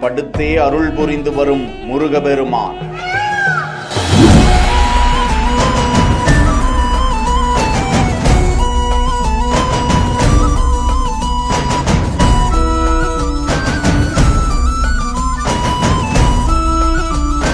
படுத்தே அருள் புரிந்து வரும் முருகபெருமான்.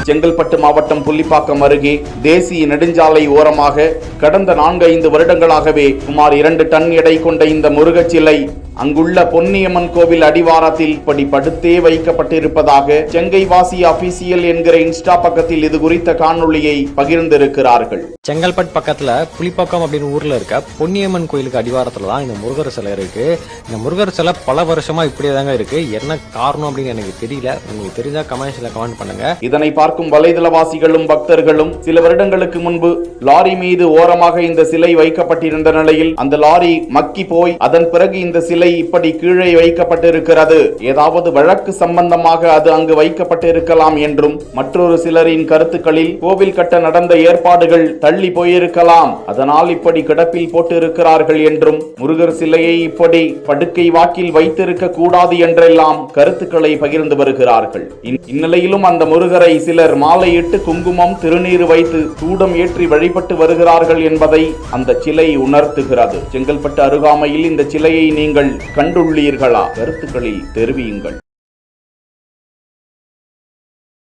செங்கல்பட்டு மாவட்டம் புள்ளிப்பாக்கம் அருகே தேசிய நெடுஞ்சாலை ஓரமாக கடந்த 4-5 வருடங்களாகவே சுமார் 2 டன் எடை கொண்ட இந்த முருகச் சிலை அங்குள்ள பொன்னியம்மன் கோவில் அடிவாரத்தில் படுத்தே வைக்கப்பட்டிருப்பதாக செங்கைவாசி அபிஷியல் என்கிற இன்ஸ்டா பக்கத்தில் இது குறித்த காணொளியை பகிர்ந்திருக்கிறார்கள். செங்கல்பட்டு பக்கத்துல புலிப்பாக்கம் அப்படின்னு ஊர்ல இருக்க பொன்னியம்மன் கோயிலுக்கு அடிவாரத்துல தான் இந்த முருகர் சிலை இருக்கு. இந்த முருகர் சிலை பல வருஷமா இப்படியே தாங்க இருக்கு. என்ன காரணம் அப்படின்னு எனக்கு தெரியல. உங்களுக்கு தெரிஞ்சா கமெண்ட்ஸ்ல கமெண்ட் பண்ணுங்க. இதனை பார்க்கும் வலைதளவாசிகளும் பக்தர்களும் சில வருடங்களுக்கு முன்பு லாரி மீது ஓரமாக இந்த சிலை வைக்கப்பட்டிருந்த நிலையில் அந்த லாரி மக்கி போய் அதன் பிறகு இந்த சிலை இப்படி கீழே வைக்கப்பட்டிருக்கிறது. ஏதாவது வழக்கு சம்பந்தமாக அது அங்கு வைக்கப்பட்டிருக்கலாம் என்றும் மற்றொரு சிலரின் கருத்துக்களில் கோவில் கட்ட நடந்த ஏற்பாடுகள் தள்ளி போயிருக்கலாம், அதனால் இப்படி கிடப்பில் போட்டு இருக்கிறார்கள் என்றும் முருகர் சிலையை இப்படி படுக்கை வாக்கில் வைத்திருக்க கூடாது என்றெல்லாம் கருத்துக்களை பகிர்ந்து வருகிறார்கள். இந்நிலையிலும் அந்த முருகரை சிலர் மாலையிட்டு குங்குமம் திருநீர் வைத்து சூடம் ஏற்றி வழிபட்டு வருகிறார்கள் என்பதை அந்த சிலை உணர்த்துகிறது. செங்கல்பட்டு அருகாமையில் இந்த சிலையை நீங்கள் கண்டுள்ளீர்களா? கருத்துக்களில் தெரிவியுங்கள்.